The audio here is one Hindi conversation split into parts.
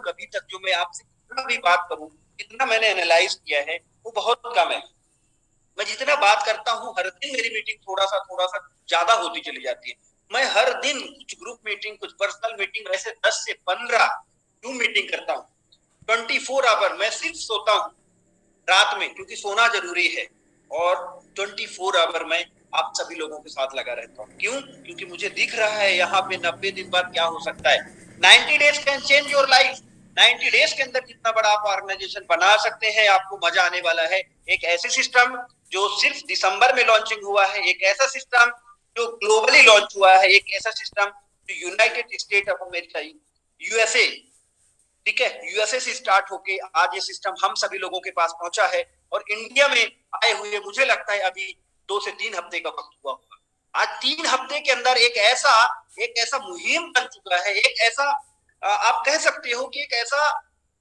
हूँ कभी तक, जो मैं आपसे जितना भी बात करूँ, जितना मैंने एनालाइज किया है वो बहुत कम है। मैं जितना बात करता हूँ हर दिन मेरी मीटिंग थोड़ा सा ज्यादा होती चली जाती है। मैं हर दिन कुछ ग्रुप मीटिंग, कुछ पर्सनल मीटिंग, ऐसे 10 से 15 जूम मीटिंग करता हूँ। 24 आवर मैं सिर्फ सोता हूँ रात में, क्योंकि सोना जरूरी है। और 24 आवर में आप सभी लोगों के साथ लगा रहता हूँ। क्यों? क्योंकि मुझे दिख रहा है यहाँ पे 90 दिन बाद क्या हो सकता है। 90 days can change your life. 90 days के अंदर जितना बड़ा आप ऑर्गेनाइजेशन बना सकते हैं, आपको मजा आने वाला है। एक ऐसे सिस्टम जो सिर्फ दिसंबर में लॉन्चिंग हुआ है, एक ऐसा सिस्टम जो ग्लोबली लॉन्च हुआ है, एक ऐसा सिस्टम जो United state of America, USA, ठीक है, यूएसए से स्टार्ट होके आज ये सिस्टम हम सभी लोगों के पास पहुंचा है। और इंडिया में आए हुए मुझे लगता है अभी 2 से 3 हफ्ते का वक्त हुआ होगा। आज 3 हफ्ते के अंदर एक ऐसा मुहिम बन चुका है, एक ऐसा आप कह सकते हो कि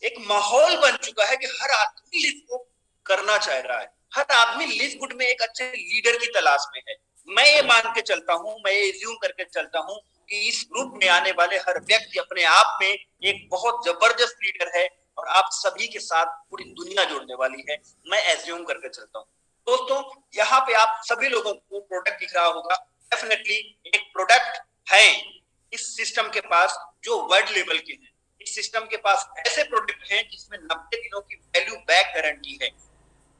एक माहौल बन चुका है कि हर आदमी लिव को करना चाह रहा है। हर आदमी लिव गुड में एक अच्छे लीडर की तलाश में है। मैं ये मान के चलता हूँ, मैं ये एज्यूम करके चलता हूँ कि इस ग्रुप में आने वाले हर व्यक्ति अपने आप में एक बहुत जबरदस्त लीडर है और आप सभी के साथ पूरी दुनिया जोड़ने वाली है। मैं एज्यूम करके चलता हूँ। दोस्तों, यहाँ पे आप सभी लोगों को प्रोडक्ट दिख रहा होगा। डेफिनेटली एक प्रोडक्ट है इस सिस्टम के पास जो वर्ल्ड लेवल के हैं। इस सिस्टम के पास ऐसे प्रोडक्ट हैं जिसमें 90 दिनों की वैल्यू बैक गारंटी है।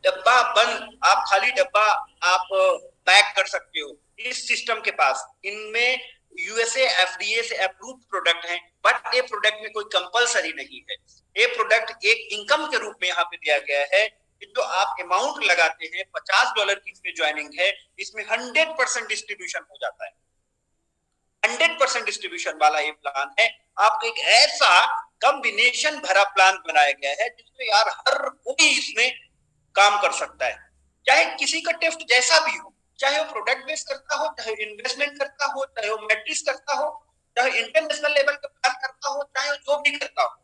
डब्बा बंद, आप खाली डब्बा आप पैक कर सकते हो इस सिस्टम के पास। इनमें यूएसए एफडीए से अप्रूव्ड प्रोडक्ट हैं, बट ये प्रोडक्ट में कोई कंपलसरी नहीं है। ये प्रोडक्ट एक इनकम के रूप में यहाँ पे दिया गया है। जो आप अमाउंट लगाते हैं, $50 की इसमें ज्वाइनिंग है, इसमें 100% डिस्ट्रीब्यूशन हो जाता है। 100% डिस्ट्रीब्यूशन वाला ये प्लान है। आपको एक ऐसा कॉम्बिनेशन भरा प्लान बनाया गया है जिसमें यार हर कोई इसमें काम कर सकता है, चाहे किसी का टेस्ट जैसा भी हो, चाहे वो प्रोडक्ट बेस करता हो, चाहे इन्वेस्टमेंट करता हो, चाहे वो मैट्रिक्स करता हो, चाहे इंटरनेशनल लेवल का प्लान करता हो, चाहे वो जो भी करता हो,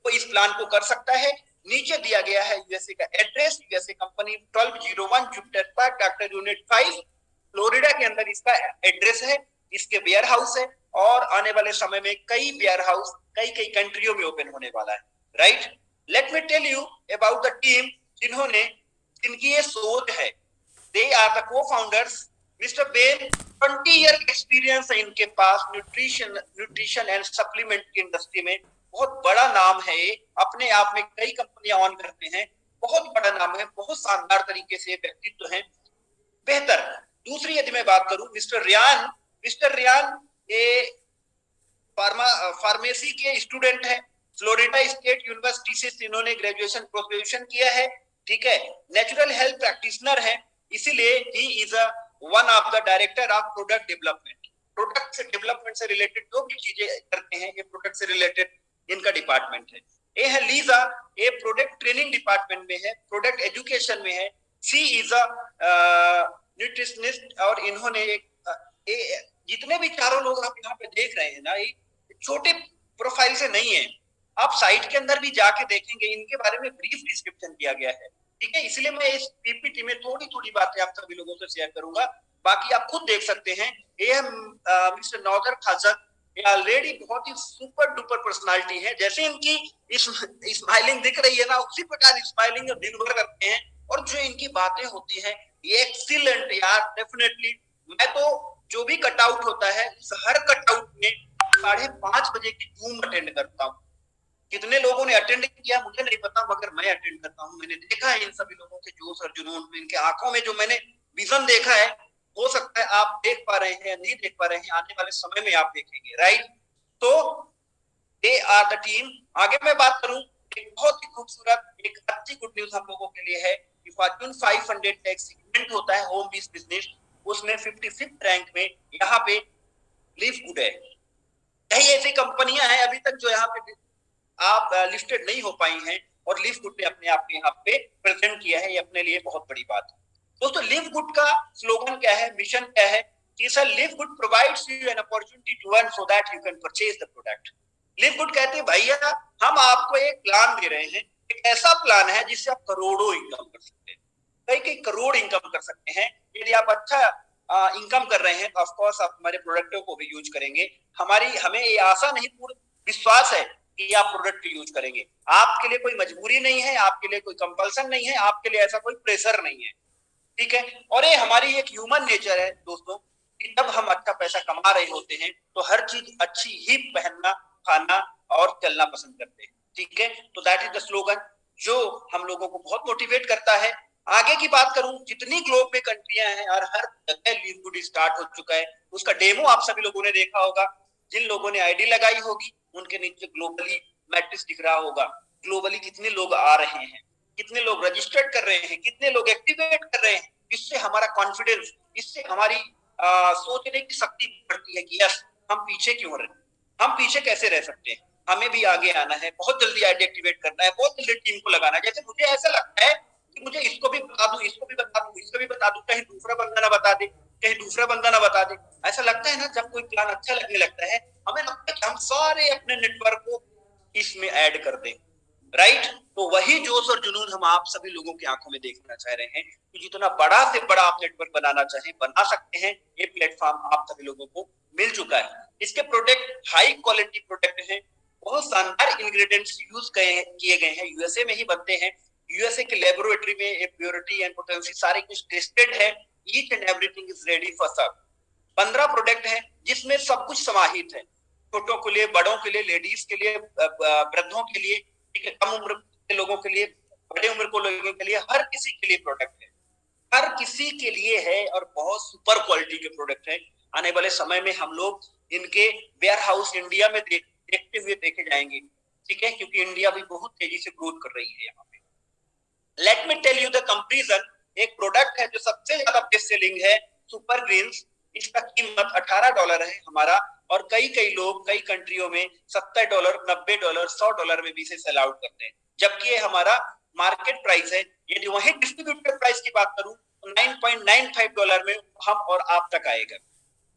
वो इस प्लान को कर सकता है। नीचे दिया गया है यूएसए का address, USA company 1201 Jupiter park, doctor unit 5, Florida के अंदर इसका एड्रेस है। इसके वेयर हाउस है और आने वाले समय में कई वेयर हाउस कई कई कंट्रियों में ओपन होने वाला है। Right, let me tell you about the team जिनकी ये सोच है। They are the co-founders mister Ben. 20 year experience है इनके पास न्यूट्रिशन एंड सप्लीमेंट की इंडस्ट्री में। बहुत बड़ा नाम है ये, अपने आप में कई कंपनियां ऑन करते हैं, बहुत बड़ा नाम है, बहुत शानदार तरीके से व्यक्तित्व है, बेहतर। दूसरी यदि मैं बात करूं, मिस्टर रियान ये फार्मेसी के स्टूडेंट है। फ्लोरिडा स्टेट यूनिवर्सिटी से इन्होंने ग्रेजुएशन किया है, ठीक है। नेचुरल हेल्थ प्रैक्टिशनर है, इसीलिए he is one of the director of product development. Product से डेवलपमेंट से रिलेटेड जो भी चीजें करते हैं, ये प्रोडक्ट से रिलेटेड इनका डिपार्टमेंट है। ये है लीजा, ये प्रोडक्ट ट्रेनिंग डिपार्टमेंट में है, प्रोडक्ट एजुकेशन में है। सी इज अ न्यूट्रिशनिस्ट और इन्होंने जितने भी चारों लोग आप यहाँ पे देख रहे हैं ना, ये छोटे प्रोफाइल से नहीं है। आप साइट के अंदर भी जाके देखेंगे, इनके बारे में ब्रीफ डिस्क्रिप्शन दिया गया है, ठीक है। इसलिए मैं इस पीपीटी में थोड़ी थोड़ी बातें आप सभी लोगों से शेयर करूंगा, बाकी आप खुद देख सकते हैं। ये मिस्टर नौजर खाजत, ये ऑलरेडी बहुत ही सुपर डुपर पर्सनालिटी है। जैसे इनकी स्माइलिंग दिख रही है ना, उसी प्रकार स्माइलिंग दिन भर करते हैं और जो इनकी बातें होती हैं ये एक्सीलेंट यार। डेफिनेटली मैं तो जो भी कटआउट होता है, इस हर कटआउट में 5:30 बजे की जूम अटेंड करता हूँ। कितने लोगों ने अटेंड किया मुझे नहीं पता, मगर मैं अटेंड करता हूँ। मैंने देखा है इन सभी लोगों के जोश और जुनून में, इनके आंखों में जो मैंने विजन देखा है, हो सकता है आप देख पा रहे हैं या नहीं देख पा रहे हैं, आने वाले समय में आप देखेंगे। राइट, तो दे आर द टीम। आगे मैं बात करूं, एक बहुत ही खूबसूरत एक अच्छी गुड न्यूज हम लोगों के लिए है कि फॉर्च्यून 500 का एक सेगमेंट होता है होम बेस्ड बिजनेस, उसमें 55th रैंक में यहाँ पे लिव गुड है। कई ऐसी कंपनियां हैं अभी तक जो यहाँ पे आप लिस्टेड नहीं हो पाई हैं और लिव गुड ने अपने आप को यहाँ पे प्रेजेंट किया है। ये अपने लिए बहुत बड़ी बात है। दोस्तों, लिव गुड का स्लोगन क्या है, मिशन क्या है कि sir Live Good provides you an opportunity to earn so that you can purchase the product. Live Good कहते हैं भैया हम आपको एक प्लान दे रहे हैं, एक ऐसा प्लान है जिससे आप करोड़ों इनकम कर सकते हैं, कई करोड़ इनकम कर सकते हैं। यदि आप अच्छा इनकम कर रहे हैं तो ऑफ कोर्स आप हमारे प्रोडक्टों को भी यूज करेंगे। हमें ये आशा नहीं, पूर्ण विश्वास है कि आप प्रोडक्ट यूज करेंगे। आपके लिए कोई मजबूरी नहीं है, आपके लिए कोई कंपल्सन नहीं है, आपके लिए ऐसा कोई प्रेशर नहीं है, ठीक है। और ये हमारी एक ह्यूमन नेचर है दोस्तों कि जब हम अच्छा पैसा कमा रहे होते हैं तो हर चीज अच्छी ही पहनना, खाना और चलना पसंद करते हैं, ठीक है। तो दैट इज द स्लोगन जो हम लोगों को बहुत मोटिवेट करता है। आगे की बात करूं, जितनी ग्लोब में कंट्रियां हैं और हर जगह लिव गुड स्टार्ट हो चुका है, उसका डेमो आप सभी लोगों ने देखा होगा। जिन लोगों ने आईडी लगाई होगी उनके नीचे ग्लोबली मैट्रिक्स दिख रहा होगा, ग्लोबली कितने लोग आ रहे हैं, कितने लोग रजिस्टर्ड कर रहे हैं, कितने लोग एक्टिवेट कर रहे हैं। इससे हमारा कॉन्फिडेंस, इससे हमारी सोचने की शक्ति बढ़ती है कि यस, हम पीछे क्यों रहे, हम पीछे कैसे रह सकते हैं, हमें भी आगे आना है, बहुत जल्दी आईडी एक्टिवेट करना है, बहुत जल्दी टीम को लगाना है। जैसे मुझे ऐसा लगता है कि मुझे इसको भी बता दूं, इसको भी बता दूं, इसको भी बता दूं, कहीं दूसरा बंदा ना बता दे, कहीं दूसरा बंदा ना बता दे। ऐसा लगता है ना, जब कोई प्लान अच्छा लगने लगता है, हमें लगता है कि हम सारे अपने नेटवर्क को इसमें ऐड कर दें, राइट। तो वही जोश और जुनून हम आप सभी लोगों की आंखों में देखना चाह रहे हैं कि जितना बड़ा से बड़ा आप नेटवर्क बनाना चाहें बना सकते हैं। ये प्लेटफॉर्म आप सभी लोगों को मिल चुका है। इसके प्रोडक्ट हाई क्वालिटी प्रोडक्ट हैं, बहुत शानदार इंग्रेडिएंट्स यूज किए गए हैं, यूएसए में ही बनते हैं। यूएसए के लेबोरेटरी में प्योरिटी एंड पोटेंसी सारे कुछ टेस्टेड है। Each and everything is ready for serve. 15 product है जिसमें सब कुछ समाहित है, छोटों के लिए, बड़ों के लिए, लेडीज के लिए, वृद्धों के लिए, ठीक है, कम उम्र के लोगों के लिए, बड़े उम्र को लोगों के लिए, हर किसी के लिए प्रोडक्ट है, हर किसी के लिए है और बहुत सुपर क्वालिटी के प्रोडक्ट है। आने वाले समय में हम लोग इनके वेयर हाउस इंडिया में देखते हुए देखे जाएंगे, ठीक है, क्योंकि इंडिया भी बहुत तेजी से ग्रोथ कर रही है यहाँ पे। Let me tell you the comparison. एक प्रोडक्ट है जो सबसे ज्यादा बेस्ट सेलिंग है, सुपर ग्रीन्स। इसका कीमत $18 है हमारा, और कई कई लोग कई कंट्रियों में $70, $90, $100 में भी इसे सेल आउट करते हैं, जबकि ये हमारा मार्केट प्राइस है। यदि वही डिस्ट्रीब्यूटर प्राइस की बात करूं तो $9.95 में हम और आप तक आएगा।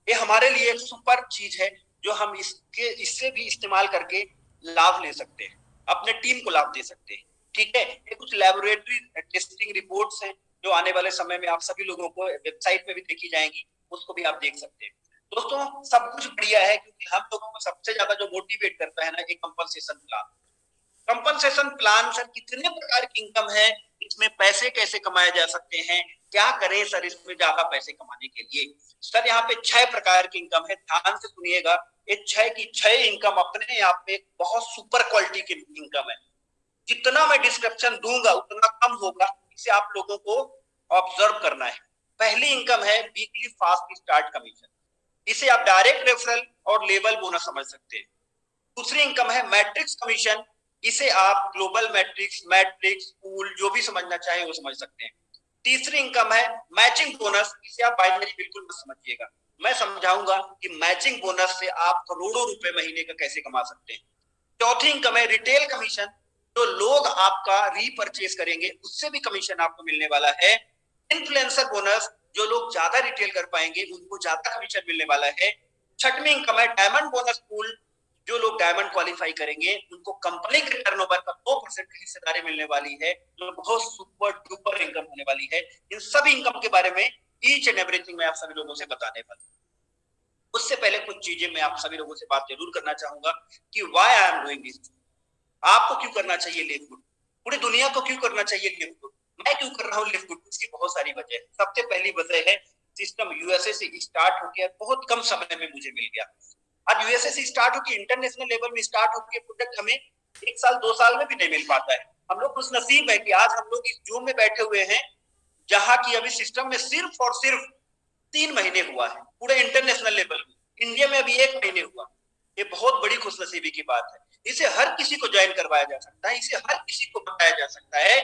ये हमारे लिए एक सुपर चीज है जो हम इससे भी इस्तेमाल करके लाभ ले सकते हैं, अपने टीम को लाभ दे सकते हैं, ठीक है। ये कुछ लैबोरेटरी टेस्टिंग रिपोर्ट्स हैं जो आने वाले समय में आप सभी लोगों को वेबसाइट पे भी देखी जाएंगी, उसको भी आप देख सकते हैं। दोस्तों सब कुछ बढ़िया है, क्योंकि हम लोगों को सबसे ज्यादा जो मोटिवेट करता है ना, एक compensation plan. Compensation plan sir, कितने प्रकार की इनकम है, इसमें पैसे कैसे कमाए जा सकते हैं, क्या करें सर इसमें ज्यादा पैसे कमाने के लिए। सर यहाँ पे 6 प्रकार की इनकम है, ध्यान से सुनिएगा। ये 6 की 6 इनकम अपने आप में बहुत सुपर क्वालिटी की इनकम है। जितना मैं डिस्क्रिप्शन दूंगा उतना कम होगा, इसे आप लोगों को ऑब्जर्व करना है। पहली इनकम है वीकली फास्ट स्टार्ट कमीशन, इसे आप डायरेक्ट रेफरल और लेवल बोनस समझ सकते हैं। दूसरी इनकम है मैट्रिक्स कमीशन, इसे आप ग्लोबल मैट्रिक्स, मैट्रिक्स पूल जो भी समझना चाहे वो समझ सकते हैं। तीसरी इनकम है मैचिंग बोनस, इसे आप बाइनरी बिल्कुल मत समझिएगा, मैं समझाऊंगा कि मैचिंग बोनस से आप करोड़ों रुपए महीने का कैसे कमा सकते हैं। चौथी इनकम है रिटेल कमीशन, जो लोग आपका रीपरचेज करेंगे उससे भी कमीशन आपको मिलने वाला है। इन्फ्लुएंसर बोनस, जो लोग ज्यादा रिटेल कर पाएंगे उनको ज्यादा कमीशन मिलने वाला है। छठवीं इनकम है डायमंड बोनस पूल, जो लोग डायमंड क्वालिफाई करेंगे उनको कंपनी के टर्नओवर का 2% की हिस्सेदारी मिलने वाली है, जो बहुत सुपर डुपर इनकम होने वाली है। इन सभी इनकम के बारे में ईच एंड एवरीथिंग मैं आप सभी लोगों से बताने वाला हूं। उससे पहले कुछ चीजें मैं आप सभी लोगों से बात जरूर करना चाहूंगा कि why I am doing this. आपको क्यों करना चाहिए लिव गुड, पूरी दुनिया को क्यों करना चाहिए लिव गुड, मैं क्यों कर रहा हूँ लिव गुड, इसकी बहुत सारी वजह है। सबसे पहली वजह है सिस्टम यूएसए से स्टार्ट होकर बहुत कम समय में मुझे मिल गया। आज यूएसए से स्टार्ट होकर इंटरनेशनल लेवल में स्टार्ट होकर प्रोडक्ट हमें 1 साल 2 साल में भी नहीं मिल पाता है। हम लोग खुश नसीब है कि आज हम लोग इस जूम में बैठे हुए हैं, जहां की अभी सिस्टम में सिर्फ और सिर्फ 3 महीने हुआ है पूरे इंटरनेशनल लेवल में, इंडिया में अभी 1 महीने हुआ। ये बहुत बड़ी खुशनसीबी की बात है। इसे हर किसी को ज्वाइन करवाया जा सकता है, इसे हर किसी को बताया जा सकता है,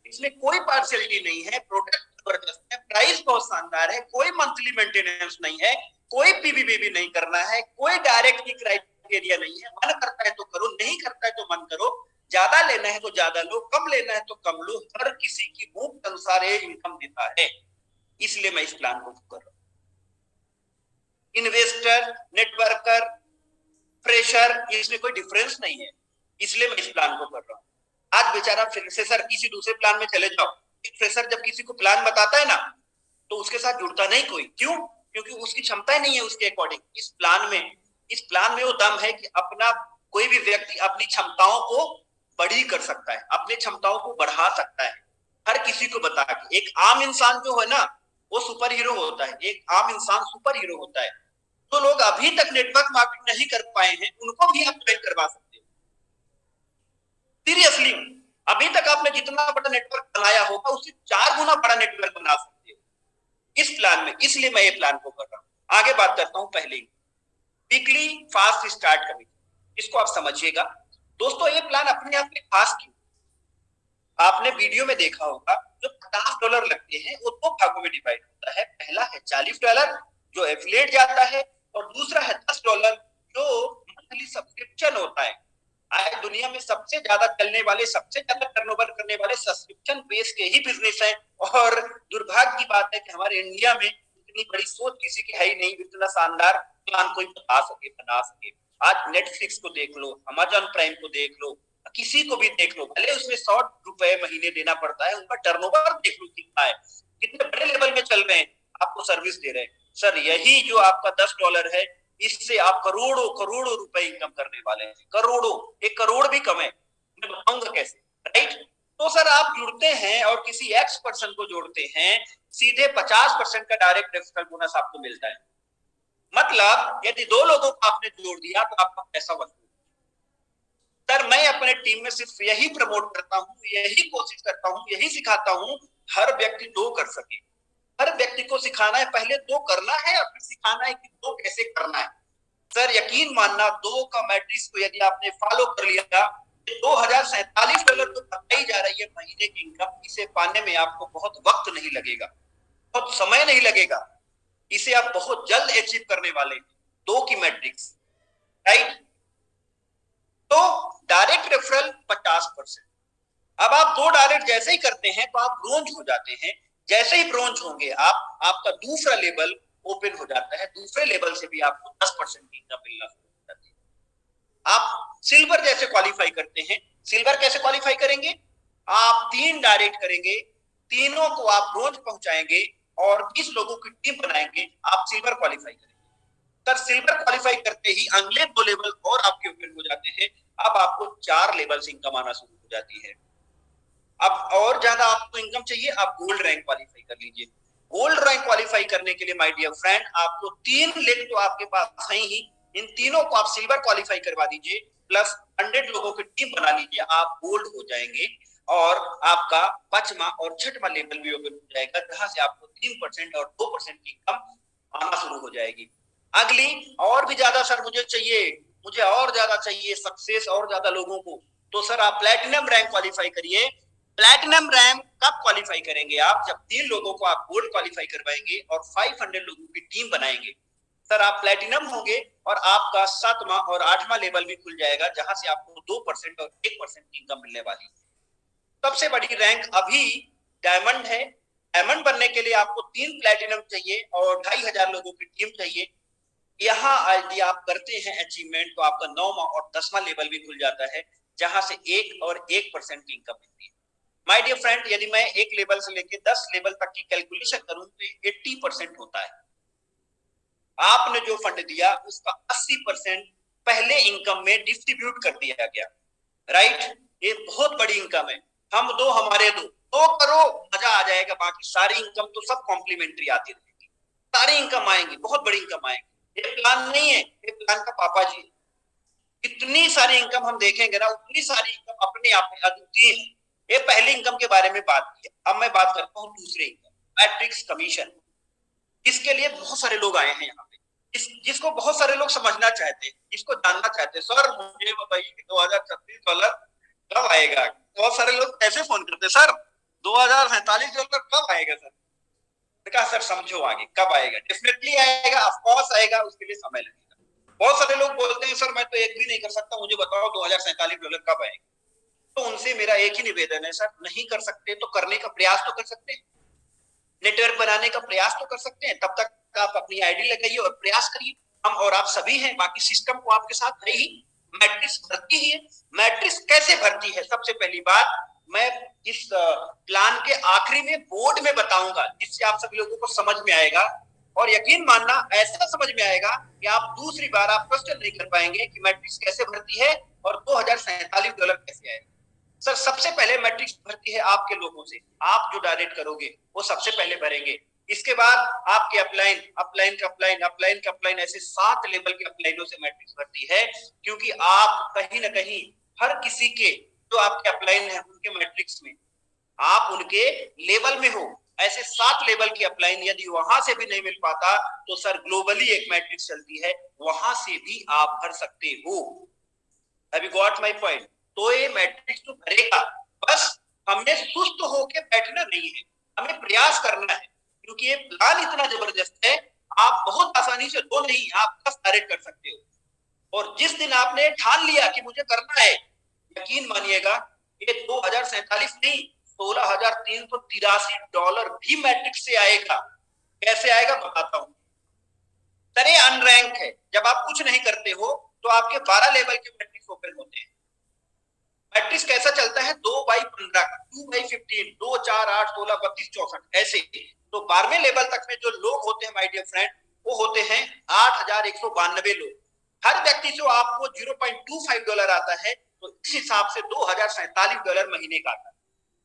इसमें कोई पार्शियलिटी नहीं है। प्रोडक्ट जबरदस्त है, प्राइस बहुत शानदार है, कोई मंथली मेंटेनेंस नहीं है, कोई पीबीबी भी नहीं करना है, कोई डायरेक्ट की क्राइटेरिया नहीं है। मन करता है तो करो, नहीं करता है तो मन करो, ज्यादा लेना है तो ज्यादा लो, कम लेना है तो कम लो, हर किसी की भूख के अनुसार ये इनकम देता है, इसलिए मैं इस प्लान को कर रहा हूं। इन्वेस्टर, नेटवर्कर, फ्रेशर, इसमें कोई डिफरेंस नहीं है, इसलिए मैं इस प्लान को कर रहा हूँ। आज बेचारा फ्रेशर किसी दूसरे प्लान में चले जाओ, एक फ्रेशर जब किसी को प्लान बताता है ना तो उसके साथ जुड़ता नहीं कोई, क्यों? क्योंकि उसकी क्षमता ही नहीं है उसके अकॉर्डिंग। इस प्लान में वो दम है कि अपना कोई भी व्यक्ति अपनी क्षमताओं को बड़ी कर सकता है, अपनी क्षमताओं को बढ़ा सकता है, हर किसी को बता के। एक आम इंसान जो है ना, वो सुपर हीरो होता है, एक आम इंसान सुपर हीरो होता है। तो लोग अभी तक नेटवर्क मार्केटिंग नहीं कर पाए हैं, उनको भी आप ज्वाइन करवा सकते हो। सीरियसली, अभी तक आपने जितना बड़ा नेटवर्क बनाया होगा उससे 4 गुना बड़ा नेटवर्क बना सकते हो इस प्लान में। इसलिए मैं ये प्लान को कर रहा हूं। आगे बात करता हूं। पहले वीकली फास्ट स्टार्ट कमिटी, इसको आप समझिएगा दोस्तों। ये प्लान अपने आप में खास क्यों? आपने वीडियो में देखा होगा, जो $50 लगते हैं वो 2 भागों में डिवाइड होता है। पहला है $40 जो एफिलिएट जाता है, और दूसरा है $10 जो मंथली सब्सक्रिप्शन होता है। आज दुनिया में सबसे ज्यादा चलने वाले, सबसे ज्यादा टर्नओवर करने वाले सब्सक्रिप्शन बेस के ही बिजनेस हैं। और दुर्भाग्य की बात है कि हमारे इंडिया में इतनी बड़ी सोच किसी की है ही नहीं, इतना शानदार प्लान कोई बता सके, बना सके। आज नेटफ्लिक्स को देख लो, अमेजॉन प्राइम को देख लो, किसी को भी देख लो, भले उसमें ₹100 महीने देना पड़ता है, उनका टर्नओवर देख लो कितना है, कितने बड़े लेवल में चल रहे हैं, आपको सर्विस दे रहे हैं। सर यही जो आपका $10 है, इससे आप करोड़ों करोड़ों रुपए इनकम करने वाले हैं। करोड़ों, 1 करोड़ भी कम है, मैं बताऊंगा कैसे, राइट? तो सर आप जुड़ते हैं और किसी एक्स पर्सन को जोड़ते हैं, सीधे 50% का डायरेक्ट रेफरल बोनस आपको मिलता है। मतलब यदि 2 लोगों को आपने जोड़ दिया तो आपका पैसा वसूल। सर मैं अपने टीम में सिर्फ यही प्रमोट करता हूं, यही कोशिश करता हूं, यही सिखाता हूं, हर व्यक्ति 2 कर सके। हर व्यक्ति को सिखाना है, पहले 2 करना है और फिर सिखाना है कि 2 कैसे करना है। सर यकीन मानना, 2 का मैट्रिक्स को यदि आपने फॉलो कर लिया, $2047 तो बताई जा रही है महीने की इनकम। इसे पाने में आपको बहुत वक्त नहीं लगेगा, बहुत समय नहीं लगेगा, इसे आप बहुत जल्द अचीव करने वाले हैं। 2 की मैट्रिक्स, राइट? तो डायरेक्ट रेफरल 50%। अब आप 2 डायरेक्ट जैसे ही करते हैं तो आप ब्रोंज हो जाते हैं। जैसे ही ब्रोंज होंगे आप, आपका दूसरा लेवल ओपन हो जाता है। दूसरे लेवल से भी आपको 10% की इनकम मिलना शुरू हो जाती है। आप सिल्वर जैसे क्वालिफाई करते हैं। सिल्वर कैसे क्वालिफाई करेंगे? आप 3 डायरेक्ट करेंगे, तीनों को आप ब्रोंज पहुंचाएंगे और 20 लोगों की टीम बनाएंगे, आप सिल्वर क्वालिफाई करेंगे। सर सिल्वर क्वालिफाई करते ही अगले 2 लेवल और आपके ओपन हो जाते हैं। अब आपको 4 लेवल से इनकम आना शुरू हो जाती है। अब और ज्यादा आपको इनकम चाहिए, आप गोल्ड रैंक क्वालिफाई कर लीजिए। गोल्ड रैंक क्वालिफाई करने के लिए माय डियर फ्रेंड, आपको 3 लेग तो आपके पास है ही, इन तीनों को आप सिल्वर क्वालिफाई करवा दीजिए, प्लस 100 लोगों की टीम बना लीजिए, आप गोल्ड हो जाएंगे। और आपका 5वां और 6वां लेवल भी ओपन हो जाएगा, जहां से आपको 3% और 2% की इनकम आना शुरू हो जाएगी। अगली और भी ज्यादा सर मुझे चाहिए, मुझे और ज्यादा चाहिए सक्सेस, और ज्यादा लोगों को, तो सर आप प्लैटिनम रैंक क्वालिफाई करिए। प्लैटिनम रैंक कब क्वालिफाई करेंगे आप? जब 3 लोगों को आप गोल्ड क्वालिफाई करवाएंगे और 500 लोगों की टीम बनाएंगे। सर आप प्लैटिनम होंगे और आपका 7वां और 8वां लेवल भी खुल जाएगा, जहां से आपको 2% और 1% की इनकम मिलने वाली है। सबसे बड़ी रैंक अभी डायमंड है। डायमंड बनने के लिए आपको 3 प्लैटिनम चाहिए और 2500 लोगों की टीम चाहिए। यहाँ यदि आप करते हैं अचीवमेंट, तो आपका 9वां और 10वां लेवल भी खुल जाता है, जहां से 1 और 1% की इनकम मिलती है। माय डियर फ्रेंड, यदि मैं 1 लेवल से लेकर 10 लेवल तक की कैलकुलेशन करूं तो 80% होता है। आपने जो फंड दिया उसका 80% पहले इनकम में डिस्ट्रीब्यूट कर दिया गया, राइट? ये बहुत बड़ी इनकम है। हम 2 हमारे 2 करो, मजा आ जाएगा। बाकी सारी इनकम तो सब कॉम्प्लीमेंट्री आती रहेगी, सारी इनकम आएंगी, बहुत बड़ी इनकम आएगी। ये प्लान नहीं है, ये प्लान का पापा जी है। इतनी सारी इनकम हम देखेंगे ना, उतनी सारी इनकम अपने आप में अद्वितीय है। ये पहली इनकम के बारे में बात की। अब मैं बात करता हूँ दूसरे इनकम, मैट्रिक्स कमीशन। इसके लिए बहुत सारे लोग आए हैं यहाँ पे, जिसको बहुत सारे लोग समझना चाहते हैं, जिसको जानना चाहते हैं। सर मुझे बताइए कि $2036 कब आएगा? बहुत सारे लोग ऐसे फोन करते हैं, सर $2047 कब आएगा? सर कहा, सर समझो आगे कब आएगा। डेफिनेटली आएगा, ऑफ कोर्स आएगा, उसके लिए समय लगेगा। बहुत सारे लोग बोलते हैं, सर मैं तो एक भी नहीं कर सकता, मुझे बताओ $2047 कब आएगा। तो उनसे मेरा एक ही निवेदन है, सर नहीं कर सकते तो करने का प्रयास तो कर सकते हैं, नेटवर्क बनाने का प्रयास तो कर सकते हैं। तब तक आप अपनी आईडी लगाइए और प्रयास करिए। हम और आप सभी हैं, बाकी सिस्टम को आपके साथ है ही। मैट्रिक्स भरती ही है। मैट्रिक्स कैसे भरती है? सबसे पहली बात मैं इस प्लान के आखिरी में बोर्ड में बताऊंगा, जिससे आप सभी लोगों को समझ में आएगा और यकीन मानना ऐसा समझ में आएगा कि आप दूसरी बार आप क्वेश्चन नहीं कर पाएंगे कि मैट्रिक्स कैसे भरती है और $2047 कैसे आएगा। सर सबसे पहले मैट्रिक्स भरती है आपके लोगों से, आप जो डायरेक्ट करोगे वो सबसे पहले भरेंगे। इसके बाद आपके अपलाइन, अपलाइन का अपलाइन, अपलाइन का अपलाइन, ऐसे 7 लेवल के अपलाइनों से मैट्रिक्स भरती है, क्योंकि आप कहीं ना कहीं हर किसी के जो आपके अपलाइन है उनके मैट्रिक्स में आप उनके लेवल में हो। ऐसे 7 लेवल की अपलाइन यदि वहां से भी नहीं मिल पाता तो सर ग्लोबली एक मैट्रिक्स चलती है, वहां से भी आप भर सकते हो। Have you got my point? तो ये मैट्रिक्स तो भरेगा, बस हमें सुस्त होके बैठना नहीं है, हमें प्रयास करना है, क्योंकि ये प्लान इतना जबरदस्त है, आप बहुत आसानी से 2 नहीं आप 10 डायरेक्ट कर सकते हो। और जिस दिन आपने ठान लिया कि मुझे करना है, यकीन मानिएगा ये 2047 नहीं, $16,383 भी मैट्रिक्स से आएगा। कैसे आएगा बताता हूं। तरह अनरैंक है, जब आप कुछ नहीं करते हो तो आपके 12 लेवल के मैट्रिक्स ओपन होते हैं। मैट्रिक्स कैसा चलता है? 2/15 का, 2/15, 2, 4, 8, 16, 32, 64 ऐसे। तो 12वें लेवल तक में जो लोग होते हैं माय डियर फ्रेंड, वो होते हैं 8,192 लोग। हर व्यक्ति से आपको $0.25 आता है, तो इस हिसाब से $2047 महीने का आता है।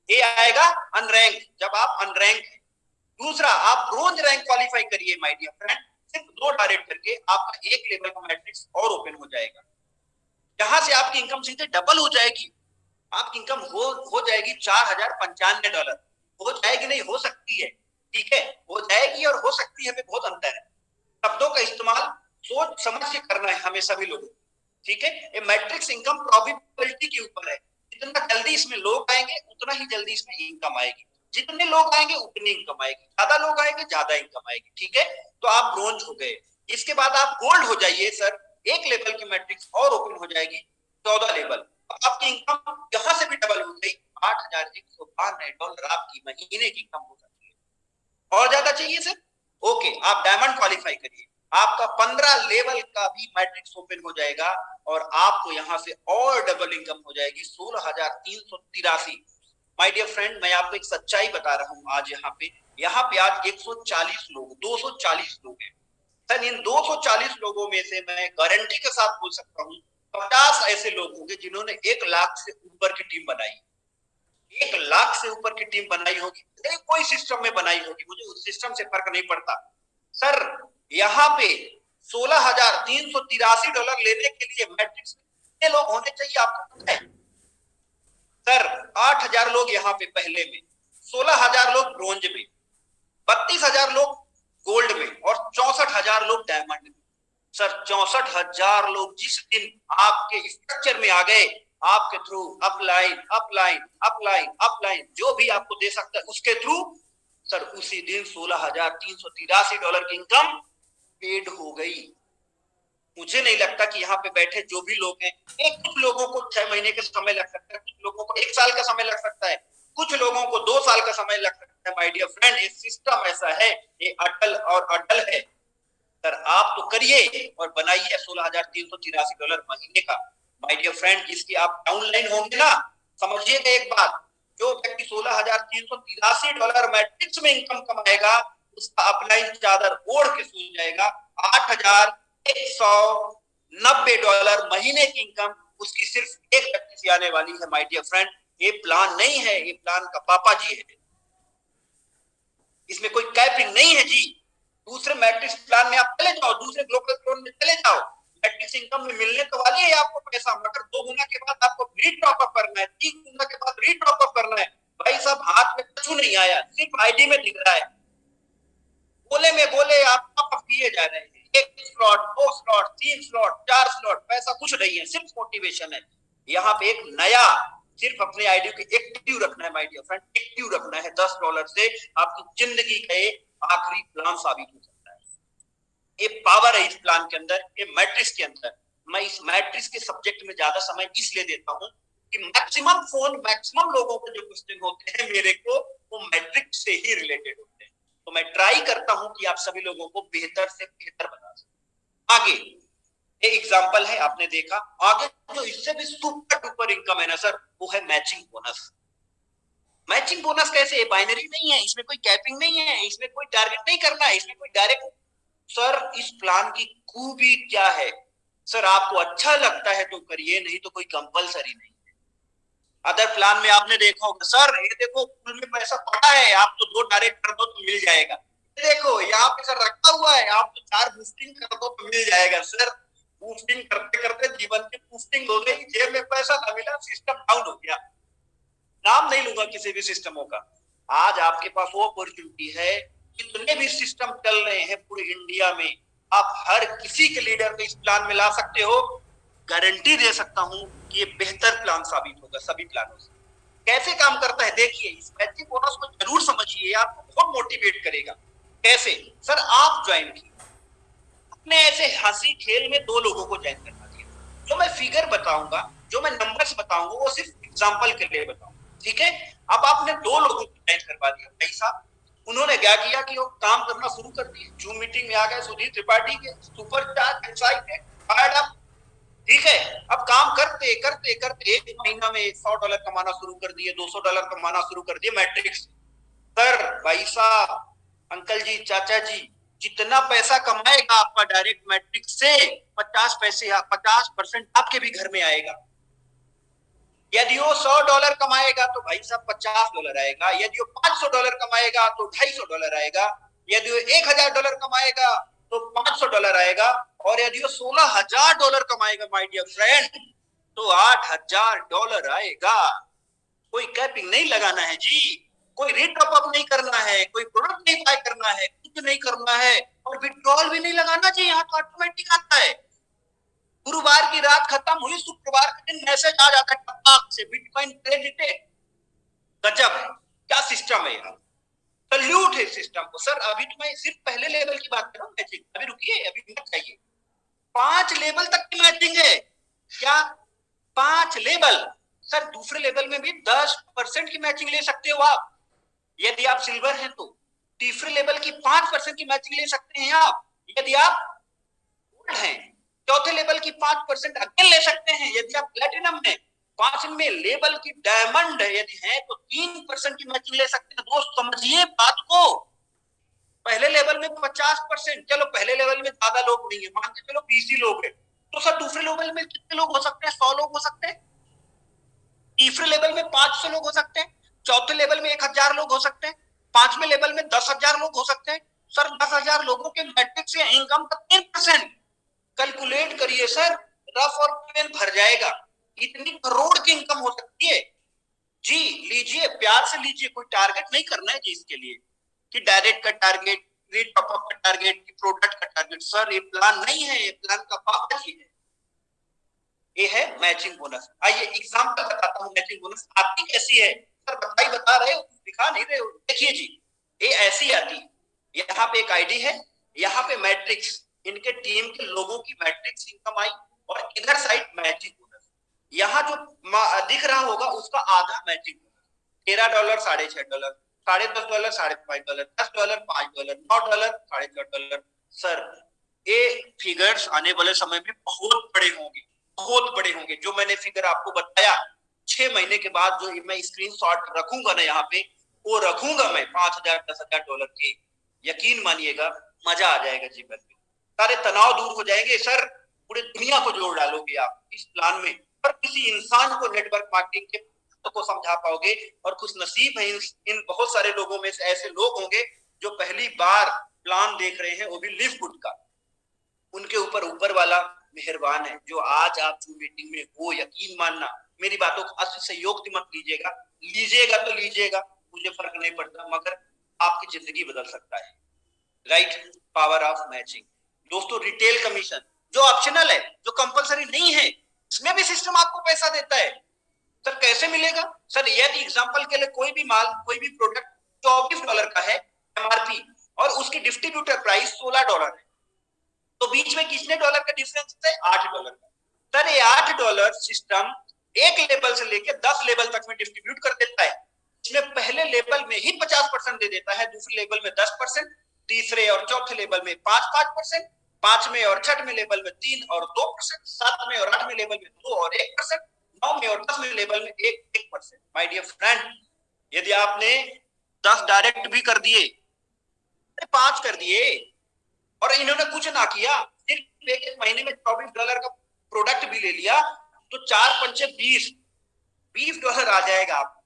ये आएगा अनरैंक, जब आप अनरैंक है। दूसरा, आप ब्रोंज रैंक क्वालिफाई करिए माय डियर फ्रेंड, सिर्फ 2 डायरेक्ट करके आपका 1 लेवल का मैट्रिक्स और ओपन हो जाएगा। यहां से आपकी इनकम सीधे डबल हो जाएगी। आपकी इनकम हो जाएगी $4,095। हो जाएगी नहीं, हो सकती है, ठीक है, हो जाएगी और हो सकती है में बहुत अंतर है। शब्दों का इस्तेमाल सोच समझ के करना है हमें सभी लोगों, ठीक है। ये मैट्रिक्स इनकम प्रोबेबिलिटी के ऊपर है, जितना जल्दी इसमें लोग आएंगे उतना ही जल्दी इसमें इनकम आएगी, जितने लोग आएंगे उतनी इनकम आएगी, ज्यादा लोग आएंगे ज्यादा इनकम आएगी, ठीक है। तो आप ब्रोंज हो गए, इसके बाद आप गोल्ड हो जाइए सर, 1 लेवल की मैट्रिक्स और ओपन हो जाएगी, 14 लेवल। आपकी इनकम यहां से भी डबल हो गई, $8,192 आपकी महीने की इनकम हो सकती है। और ज्यादा चाहिए सर? ओके, आप डायमंड क्वालिफाई करिए, आपका 15 लेवल का भी मैट्रिक्स ओपन हो जाएगा और आपको यहां से और डबल इनकम हो जाएगी, 16,383। माय डियर फ्रेंड, मैं आपको एक सच्चाई बता रहा हूं आज यहाँ पे आज 140 लोग, 240 लोग हैं सर। इन 240 लोगों में से मैं गारंटी के साथ बोल सकता हूं 50 ऐसे लोग होंगे जिन्होंने 1 लाख से ऊपर की टीम बनाई, 1 लाख से ऊपर की टीम बनाई होगी, कोई सिस्टम में बनाई होगी, मुझे उस सिस्टम से फर्क नहीं पड़ता सर। यहाँ पे $16,383 लेने के लिए मैट्रिक्स कितने लोग होने चाहिए आपको पता है? सर 8,000 लोग यहाँ पे पहले में, 16,000 लोग ब्रोंज में, 32,000 लोग गोल्ड में और 64,000 लोग डायमंड में। सर 64,000 लोग जिस दिन आपके स्ट्रक्चर में आ गए, आपके through upline upline upline upline जो भी आपको दे सकता है उसके थ्रू, सर उसी दिन $16,383 की इनकम पेड हो गई। मुझे नहीं लगता कि यहाँ पे बैठे जो भी लोग हैं, एक कुछ लोगों को 6 महीने का समय लग सकता है, कुछ लोगों को 1 साल का समय लग सकता है, कुछ लोगों को 2 साल का समय लग सकता है। माय डियर फ्रेंड, ये सिस्टम ऐसा है, ये अटल और अटल है सर। आप तो करिए और बनाइए $16,383 महीने का। माय डियर फ्रेंड, जिसकी आप डाउनलाइन होंगे ना, समझिएगा एक बात, जो व्यक्ति $16,383 मैट्रिक्स में इनकम कमाएगा, उसका अपलाइन चादर ओढ़ के सो जाएगा। $8,190 महीने की इनकम उसकी सिर्फ एक व्यक्ति से आने वाली है। माय डियर फ्रेंड, ये प्लान नहीं है, ये प्लान का पापा जी है, इसमें कोई कैपिंग नहीं है जी। दूसरे मैट्रिक्स प्लान में आप चले जाओ, दूसरे ग्लोबल प्लान में चले जाओ, मैट्रिक्स इनकम में मिलने तो वाली है आपको पैसा, मगर 2 गुना के बाद आपको रीटॉप अप करना है, 3 गुना के बाद रीटॉप अप करना है। भाई साहब, हाथ में कुछ नहीं आया, सिर्फ आईडी में दिख रहा है, गोले में गोले आप टॉप अप किए जा रहे हैं, 1 स्लॉट 2 स्लॉट 3 स्लॉट 4 स्लॉट, पैसा कुछ नहीं है, सिर्फ मोटिवेशन है। यहाँ पे एक नया, सिर्फ अपने आईडी को एक्टिव रखना है माय डियर फ्रेंड, एक्टिव रखना है। $10 से आपकी जिंदगी का आखिरी प्लान साबित हो सकता है। ये पावर है इस प्लान के अंदर, ये मैट्रिक्स के अंदर। मैं इस मैट्रिक्स के सब्जेक्ट में ज्यादा समय इसलिए देता हूं कि मैक्सिमम लोगों के जो क्वेश्चन होते हैं मेरे को, वो मैट्रिक्स से ही रिलेटेड होते हैं। तो मैं ट्राई करता हूं कि आप सभी लोगों को बेहतर से बेहतर बना सकूं। आगे ये एग्जांपल है, आपने देखा। आगे जो इससे भी सुपर डुपर इनकम है ना सर, वो है मैचिंग बोनस। मैचिंग बोनस कैसे है? बाइनरी नहीं है, इसमें कोई कैपिंग नहीं है, इसमें कोई टारगेट नहीं करना है, इसमें कोई डायरेक्ट सर इस प्लान की खूबी क्या है? सर आपको अच्छा लगता है तो करिए, नहीं तो कोई कंपलसरी नहीं। अदर प्लान में आपने देखा होगा, सर ये देखो पूल में पैसा पड़ा है, आप तो 2 डायरेक्ट कर दो तो मिल जाएगा। ये देखो यहाँ पे सर रखा हुआ है, आप तो 4 बूस्टिंग कर दो तो मिल जाएगा। सर बूस्टिंग करते करते जीवन की बूस्टिंग हो गई, जेब में पैसा ना मिला, सिस्टम डाउन हो गया। नाम नहीं लूंगा किसी भी सिस्टमों का। आज आपके पास वो अपॉर्चुनिटी है, जितने भी सिस्टम चल रहे हैं पूरे इंडिया में, आप हर किसी के लीडर को इस प्लान में ला सकते हो। गारंटी दे सकता हूं कि ये बेहतर प्लान साबित होगा सभी प्लानों से। कैसे काम करता है देखिए, इस मैचिंग बोनस को जरूर समझिए, आपको बहुत मोटिवेट करेगा। कैसे? सर आप ज्वाइन कीजिए, अपने ऐसे हंसी खेल में 2 लोगों को ज्वाइन करना चाहिए। जो मैं फिगर बताऊंगा, जो मैं नंबर्स बताऊंगा, वो सिर्फ एग्जांपल के लिए बताऊंगा, ठीक है? अब आपने 2 लोगों को ज्वाइन करवा दिया भाई साहब, उन्होंने क्या किया कि वो काम करना शुरू कर दिए, जूम मीटिंग में आ गए, सुधीर त्रिपाठी के super charge excited fired up, ठीक है? अब काम करते करते करते 1 महीना में $100 कमाना शुरू कर दिए, $200 कमाना शुरू कर दिए मैट्रिक्स। सर भाई साहब, अंकल जी, चाचा जी, जितना पैसा कमाएगा आपका डायरेक्ट मैट्रिक्स से, 50% आपके भी घर में आएगा। यदि वो $100 कमाएगा तो भाई साहब $50 आएगा, यदि वो $500 कमाएगा तो $250 आएगा, यदि वो $1000 कमाएगा तो $500 आएगा, और यदि वो $16,000 कमाएगा माय डियर फ्रेंड, तो $8,000 आएगा। कोई कैपिंग नहीं लगाना है जी, कोई रीटॉप अप नहीं करना है, कोई प्रोडक्ट नहीं बाय करना है, कुछ नहीं करना है, और विड्रॉल भी नहीं लगाना चाहिए, यहाँ तो ऑटोमेटिक आता है। गुरुवार की रात खत्म हुई, शुक्रवार के दिन मैसेज आ जाता है टपाक से, बिटकॉइन क्रेडिटेड। गजब है, क्या सिस्टम है यहाँ, सल्यूट है सिस्टम को। सर अभी तो मैं सिर्फ पहले लेवल की बात कर रहा हूँ मैचिंग, अभी रुकिए, अभी मत चाहिए। 5 लेवल तक की मैचिंग है। क्या? 5 लेवल। सर दूसरे लेवल में भी 10% की मैचिंग ले सकते हो आप, यदि आप सिल्वर हैं तो। तीसरे लेवल की 5% की मैचिंग ले सकते हैं आप, यदि आप गोल्ड हैं। चौथे लेवल की 5% अगेन ले सकते हैं यदि आप प्लेटिनम में। 5वें लेवल की डायमंड यदि है तो 3% की मैचिंग ले सकते हैं। दोस्त समझिए बात को, पहले लेवल में 50%, चलो पहले लेवल में ज्यादा लोग नहीं है, मान के चलो 20 ही लोग है, तो सर दूसरे लेवल में कितने लोग हो सकते हैं? 100 लोग हो सकते हैं। तीसरे लेवल में 500 लोग हो सकते हैं, चौथे लेवल में 1000 लोग हो सकते हैं, 5वें लेवल में 10,000 लोग हो सकते हैं। सर 10,000 लोगों के मैट्रिक्स या इनकम का 3%, कैलकुलेट करिए सर, रफ और पेन भर जाएगा। इतनी करोड़ की इनकम हो सकती है जी। लीजिए, प्यार से लीजिए, कोई टारगेट नहीं करना है जी इसके लिए कि डायरेक्ट का टारगेट, रीड टॉप अप का टारगेट, प्रोडक्ट का टारगेट। सर ये प्लान नहीं है, ये प्लान का पापा जी है। ये है मैचिंग बोनस। आइए एग्जांपल बताता हूँ मैचिंग बोनस आती कैसी है। सर बता रहे हो, दिखा नहीं रहे हो, देखिए जी, ये ऐसी आती है। यहाँ पे एक आईडी है, यहाँ पे मैट्रिक्स, इनके टीम के लोगों की मैट्रिक्स इनकम आई, और इधर साइड मैचिंग बोनस। यहाँ जो दिख रहा होगा उसका आधा मैचिंग बोनस, $13, $6.5, $10.5, $5.5, $10, $5, $9, $6.5। सर ये फिगर्स आने वाले समय में बहुत बड़े होंगे, बहुत बड़े होंगे। जो मैंने फिगर आपको बताया, 6 महीने के बाद जो मैं स्क्रीनशॉट रखूंगा ना यहाँ पे, वो रखूंगा मैं $5,000 $10,000 के। यकीन मानिएगा, मजा आ जाएगा जीवन में, सारे तनाव दूर हो जाएंगे। सर पूरे दुनिया को जोड़ डालोगे आप इस प्लान में, और किसी इंसान को नेटवर्क मार्केटिंग के को समझा पाओगे। और कुछ नसीब है, इन बहुत सारे लोगों में से ऐसे लोग होंगे जो पहली बार प्लान देख रहे हैं, वो भी लिव गुड का। उनके ऊपर वाला मेहरबान है जो आज आप जो मीटिंग में हो। यकीन मानना, मेरी बातों को असहयोग मत लीजिएगा, लीजिएगा तो लीजिएगा, मुझे फर्क नहीं पड़ता, मगर आपकी जिंदगी बदल सकता है। Right, power of matching. दोस्तों रिटेल कमीशन जो ऑप्शनल है, जो कंपलसरी नहीं है, इसमें भी सिस्टम आपको पैसा देता है। सर कैसे मिलेगा? सर यदि एग्जांपल के लिए कोई भी माल, कोई भी प्रोडक्ट $24 का है एमआरपी, और उसकी डिस्ट्रीब्यूटर प्राइस $16 है, तो बीच में कितने डॉलर का डिफरेंस है? $8 का। सर ये $8 सिस्टम एक लेवल से लेकर 10 लेवल तक में डिस्ट्रीब्यूट कर देता है। इसमें पहले लेवल में ही 50% दे देता है, दूसरे लेवल में 10%, तीसरे और चौथे लेवल में 5-5%, 5वें और 6वें लेवल में 3 और 2%, 7वें और 8वें लेवल में 2 और 1%, 9वें और 10वें लेवल में 1%। माय डियर फ्रेंड, यदि आपने 10 डायरेक्ट भी कर दिए, 5 कर दिए, और इन्होंने कुछ ना किया, सिर्फ एक महीने में $24 का प्रोडक्ट भी ले लिया तो 4×5 = 20 $20 आ जाएगा। आप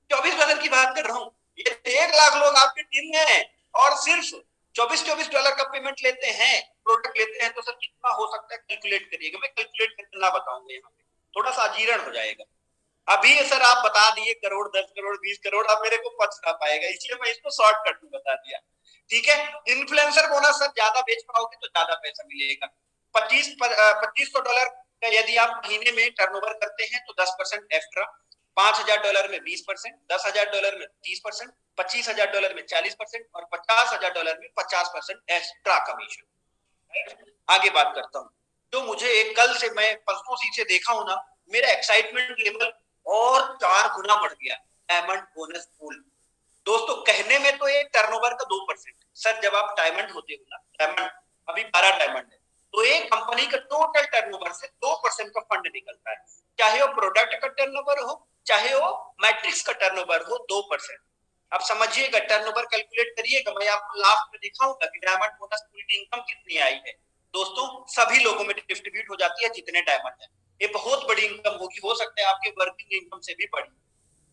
$24 की बात कर रहा हूँ, ये 1 लाख लोग आपकी टीम में है और सिर्फ $24 का पेमेंट लेते हैं, प्रोडक्ट लेते हैं, तो सर कितना हो सकता है कैलकुलेट करिएगा। मैं कैलकुलेट करके ना बताऊंगा, यहाँ पे थोड़ा सा अजीर्ण हो जाएगा। अभी सर आप बता दिए करोड़, 10 करोड़, 20 करोड़, अब मेरे को पच ना पाएगा, इसलिए मैं इसको शॉर्टकट में बता दिया। ठीक है, इन्फ्लुएंसर बोनस सर ज्यादा बेच पाओगे तो ज्यादा पैसा मिलेगा। $2500 का यदि आप महीने में टर्नओवर करते हैं तो 10% एक्स्ट्रा, $5000 में 20%, $10,000 में 30%, $25,000 में 40% और $50,000 में 50% एक्स्ट्रा कमीशन। आगे बात करता हूँ, जो मुझे कल से मैं परसों से देखा हूं ना, मेरा एक्साइटमेंट लेवल और 4 गुना बढ़ गया। डायमंड बोनस पूल दोस्तों, कहने में तो एक टर्नओवर का 2%, सर जब आप डायमंड होते हो ना, डायमंड अभी 12 डायमंड है, तो एक कंपनी का टोटल टर्नओवर से 2% का फंड निकलता है, चाहे वो प्रोडक्ट का टर्नओवर हो, चाहे वो मैट्रिक्स का टर्नओवर हो, 2%। अब समझिएगा, टर्नओवर कैलकुलेट करिएगा, मैं आपको लास्ट में दिखाऊंगा कि डायमंड बोनस पूल की इनकम कितनी आई है। दोस्तों सभी लोगों में डिस्ट्रीब्यूट हो जाती है जितने डायमंड है, ये बहुत बड़ी इनकम होगी, हो सकता है आपके वर्किंग इनकम से भी बड़ी।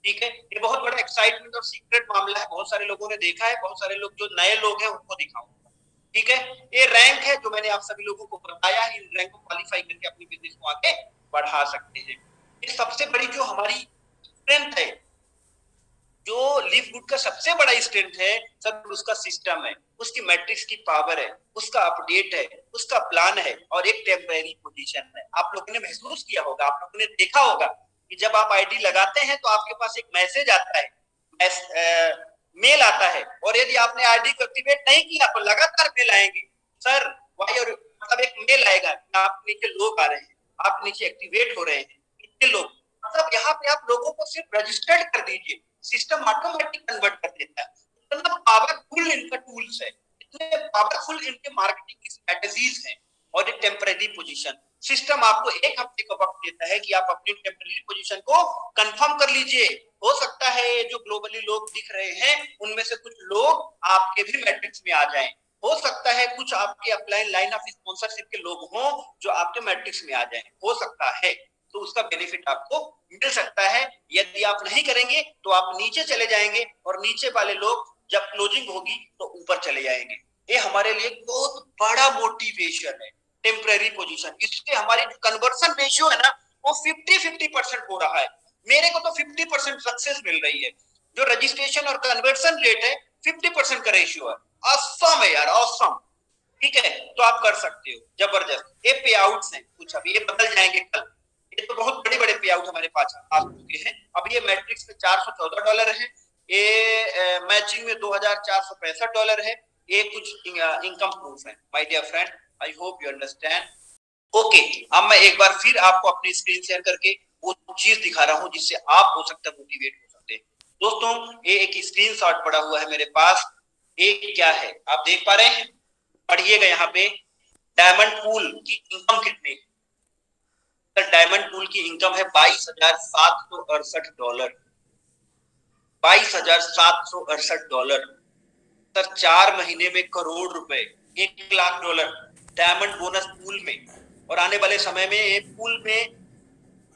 ठीक है, ये बहुत बड़ा एक्साइटमेंट और सीक्रेट मामला है, बहुत सारे लोगों ने देखा है, बहुत सारे लोग जो नए लोग हैं उनको दिखाऊंगा। ठीक है, ये रैंक है जो मैंने आप सभी लोगों को बताया, इन रैंक को क्वालिफाई करके अपनी बिजनेस को आगे बढ़ा सकते हैं। ये सबसे बड़ी जो हमारी स्ट्रेंथ है, जो लीफ गुड का सबसे बड़ा स्ट्रेंथ है सर, उसका सिस्टम है, उसकी मैट्रिक्स की पावर है, उसका अपडेट है, उसका प्लान है और एक टेम्परेरी पोजीशन है। आप लोगों ने महसूस किया होगा, आप लोगों ने देखा होगा कि जब आप आईडी लगाते हैं तो आपके पास एक मैसेज आता है, मेल आता है, और यदि आपने आईडी को एक्टिवेट नहीं किया तो लगातार मेल आएंगे सर, वाई, और मतलब एक मेल आएगा कि आप नीचे लोग आ रहे हैं, आप नीचे एक्टिवेट हो रहे हैं, इतने लोग, मतलब यहाँ पे आप लोगों को सिर्फ रजिस्टर्ड कर दीजिए, सिस्टम ऑटोमेटिक कन्वर्ट कर देता है। इतना पावरफुल इनका टूल्स है, इतने पावरफुल इनके मार्केटिंग स्ट्रेटजीज हैं, और एक टेम्परेरी पोजीशन सिस्टम आपको 1 हफ्ते का वक्त देता है कि आप अपनी टेम्परेरी पोजीशन को कंफर्म कर लीजिए। हो सकता है जो ग्लोबली लोग दिख रहे हैं उनमें से कुछ लोग आपके भी मैट्रिक्स में आ जाएं, हो सकता है कुछ आपके अपलाइन लाइन ऑफ स्पॉन्सरशिप के लोग हों जो आपके मैट्रिक्स में आ जाएं, हो सकता है, तो उसका बेनिफिट आपको मिल सकता है। यदि आप नहीं करेंगे तो आप नीचे चले जाएंगे और नीचे वाले लोग जब क्लोजिंग होगी तो ऊपर चले जाएंगे। ये हमारे लिए बहुत बड़ा मोटिवेशन है, टेम्परेरी पोजीशन। इससे हमारी जो कन्वर्सन रेशियो है ना, वो 50-50% हो रहा है। मेरे को तो 50% सक्सेस मिल रही है, जो रजिस्ट्रेशन और कन्वर्सन रेट है 50% का रेशियो है। ऑसम है यार, ऑसम। ठीक है, तो आप कर सकते हो, जबरदस्त। ये पे आउट्स हैं कुछ, अभी ये बदल जाएंगे कल, ये तो बहुत बड़े बड़े पे आउट हमारे पास आ चुके हैं। अब ये मैट्रिक्स में $414 है, ये मैचिंग में $2465 है, ये कुछ इनकम प्रूफ है my dear friend, I hope you understand. Okay, अब मैं एक बार फिर आपको अपनी स्क्रीन शेयर करके वो चीज दिखा रहा हूं जिससे आप हो सकता है मोटिवेट हो सकते हैं। दोस्तों ये एक स्क्रीनशॉट पड़ा हुआ है मेरे पास, ये क्या है आप देख पा रहे हैं, पढ़िएगा यहाँ पे, डायमंड पूल की इनकम कितनी है। सर डायमंड पूल की इनकम है $22,768, $22,768। सर 4 महीने में करोड़ रुपए, $1 लाख डायमंड बोनस पूल में, और आने वाले समय में ये पूल में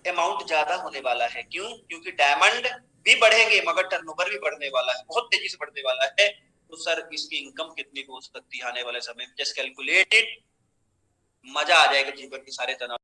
अमाउंट ज्यादा होने वाला है। क्यों? क्योंकि डायमंड भी बढ़ेंगे मगर टर्नओवर भी बढ़ने वाला है, बहुत तेजी से बढ़ने वाला है। तो सर इसकी इनकम कितनी हो सकती है आने वाले समय में, जस्ट कैलकुलेट इट, मजा आ जाएगा जीवन के सारे तनाव